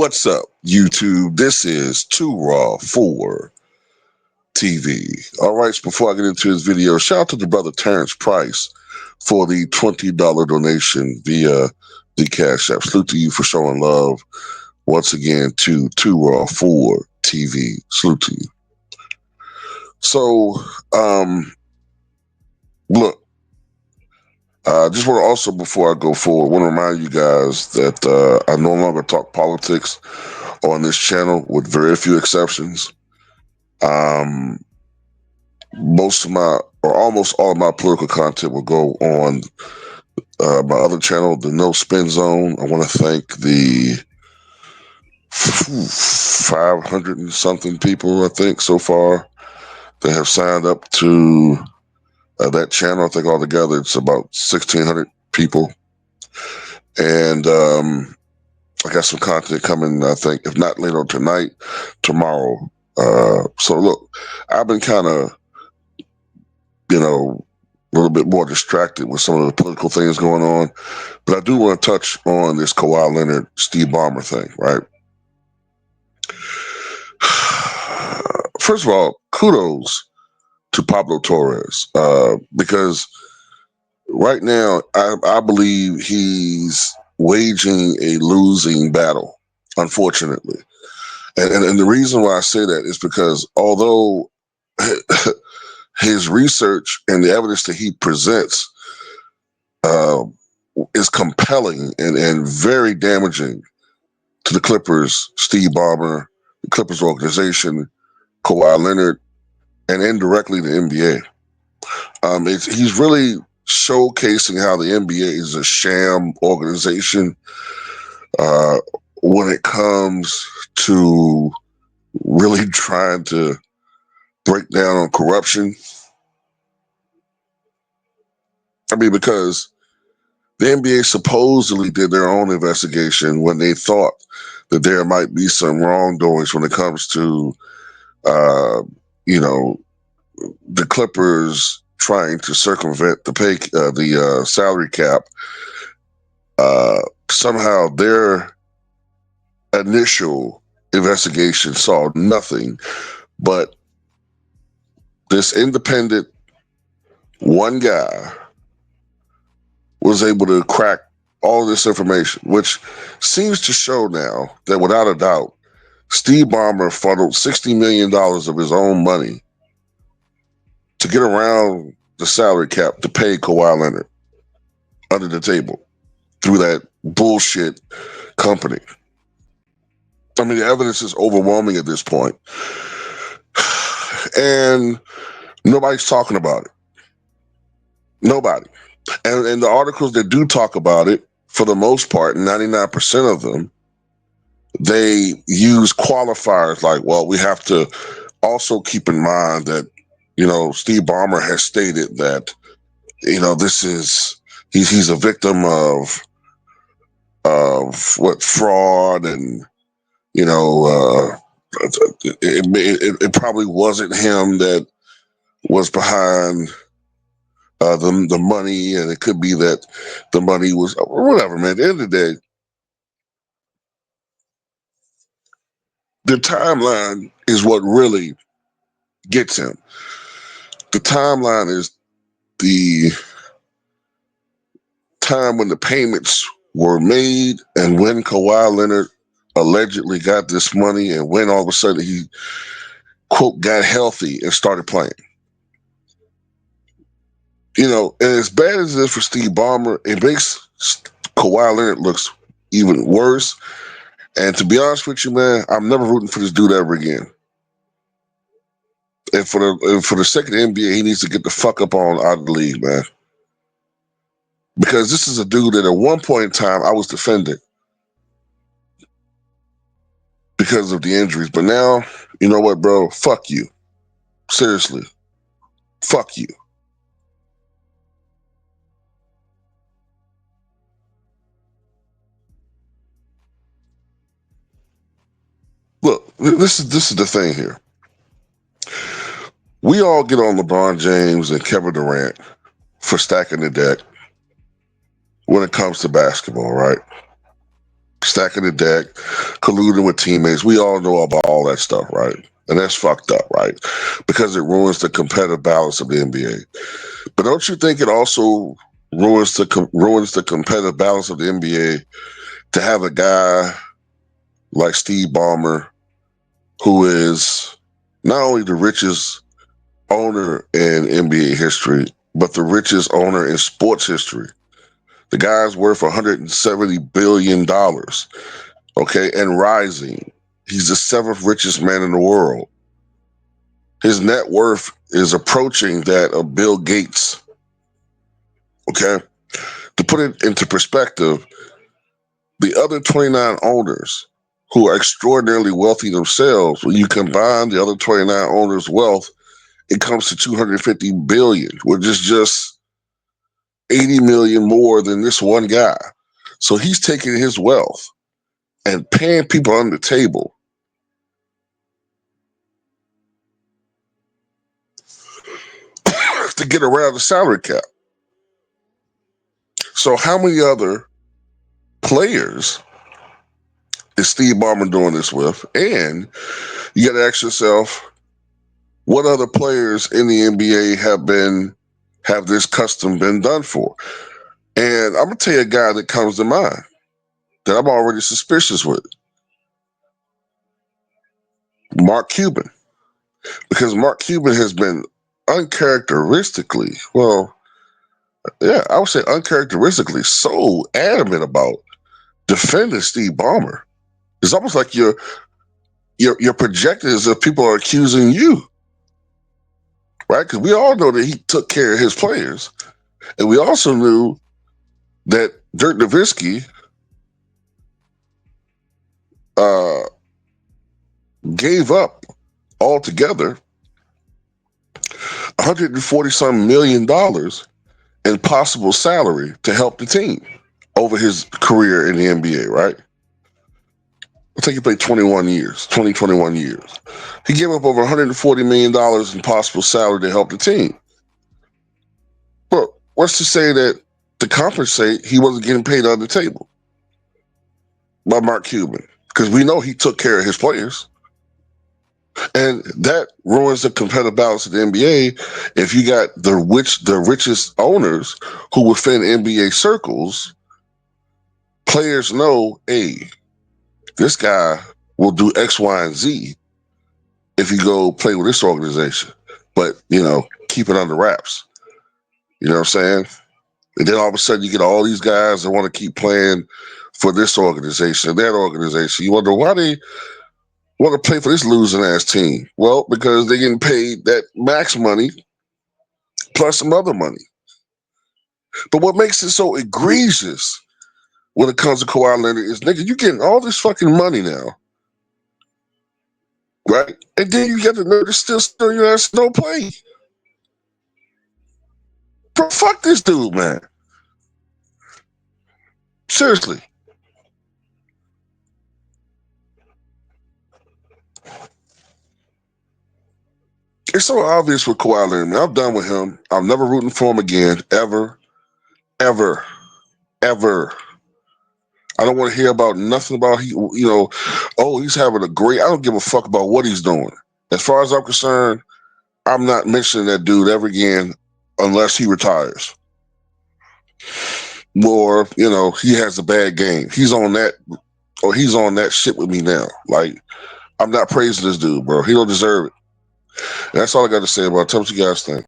What's up, YouTube? This is Too Raw for TV. All right, so before I get into this video, shout out to the brother Terrence Price for the $20 donation via the Cash App. Salute to you for showing love once again to Too Raw for TV. Salute to you. So, look, I just want to also, before I go forward, want to remind you guys that I no longer talk politics on this channel, with very few exceptions. Most of my, or almost all of my political content will go on my other channel, the No Spin Zone. I want to thank the 500 and something people, I think, so far that have signed up to that channel. I think altogether it's about 1,600 people. And I got some content coming, I think, if not later tonight, tomorrow. So look, I've been kind of, a little bit more distracted with some of the political things going on. But I do want to touch on this Kawhi Leonard, Steve Balmer thing, right? First of all, kudos to Pablo Torres, because right now I believe he's waging a losing battle, unfortunately. And the reason why I say that is because although his research and the evidence that he presents is compelling and very damaging to the Clippers, Steve Ballmer, the Clippers organization, Kawhi Leonard, and indirectly the NBA. He's really showcasing how the NBA is a sham organization when it comes to really trying to break down on corruption. I mean, because the NBA supposedly did their own investigation when they thought that there might be some wrongdoings when it comes to, the Clippers trying to circumvent the salary cap. Somehow their initial investigation saw nothing but this independent one guy was able to crack all of this information, which seems to show now that without a doubt, Steve Ballmer funneled $60 million of his own money to get around the salary cap to pay Kawhi Leonard under the table through that bullshit company. I mean, the evidence is overwhelming at this point. And nobody's talking about it. Nobody. And the articles that do talk about it, for the most part, 99% of them, they use qualifiers like, well, we have to also keep in mind that, Steve Ballmer has stated that, he's a victim of fraud, and, it probably wasn't him that was behind the money, and it could be that the money was whatever, man. At the end of the day, the timeline is what really gets him. The timeline is the time when the payments were made and when Kawhi Leonard allegedly got this money and when all of a sudden he, quote, got healthy and started playing. And as bad as it is for Steve Ballmer, it makes Kawhi Leonard looks even worse. And to be honest with you, man, I'm never rooting for this dude ever again. And for the sake of the NBA, he needs to get the fuck up out of the league, man. Because this is a dude that at one point in time I was defending because of the injuries. But now, you know what, bro? Fuck you. Seriously. Fuck you. Look, this is the thing here. We all get on LeBron James and Kevin Durant for stacking the deck when it comes to basketball, right? stacking the deck, colluding with teammates. We all know about all that stuff, right? And that's fucked up, right? Because it ruins the competitive balance of the NBA. But don't you think it also ruins the competitive balance of the NBA to have a guy like Steve Ballmer, who is not only the richest owner in NBA history, but the richest owner in sports history? The guy's worth $170 billion, okay, and rising. He's the seventh richest man in the world. His net worth is approaching that of Bill Gates, okay? To put it into perspective, the other 29 owners who are extraordinarily wealthy themselves, when you combine the other 29 owners' wealth, it comes to 250 billion, which is just 80 million more than this one guy. So he's taking his wealth and paying people on the table to get around the salary cap. So how many other players is Steve Ballmer doing this with? And you got to ask yourself, what other players in the NBA have this custom been done for? And I'm gonna tell you a guy that comes to mind that I'm already suspicious with, Mark Cuban, because Mark Cuban has been uncharacteristically, well, yeah, I would say uncharacteristically so adamant about defending Steve Ballmer. It's almost like you're projecting as if people are accusing you, right? Because we all know that he took care of his players, and we also knew that Dirk Nowitzki uh, gave up altogether $140 million in possible salary to help the team over his career in the NBA, right? I think he played 21 years, 21 years. He gave up over $140 million in possible salary to help the team. But what's to say that to compensate, he wasn't getting paid on the table by Mark Cuban? Because we know he took care of his players. And that ruins the competitive balance of the NBA if you got the richest owners who within NBA circles, players know, hey, this guy will do X, Y, and Z if you go play with this organization. But, keep it under wraps. You know what I'm saying? And then all of a sudden you get all these guys that want to keep playing for this organization, that organization. You wonder why they want to play for this losing ass team. Well, because they're getting paid that max money plus some other money. But what makes it so egregious when it comes to Kawhi Leonard is, nigga, you getting all this fucking money now, right? And then you get the nerve to still your ass no play. Bro, fuck this dude, man. Seriously. It's so obvious with Kawhi Leonard, man. I'm done with him. I'm never rooting for him again, ever, ever, ever. I don't want to hear about nothing about he's having a great. I don't give a fuck about what he's doing. As far as I'm concerned, I'm not mentioning that dude ever again unless he retires. Or, he has a bad game. He's on that shit with me now. Like, I'm not praising this dude, bro. He don't deserve it. And that's all I got to say about it. Tell me what you guys think.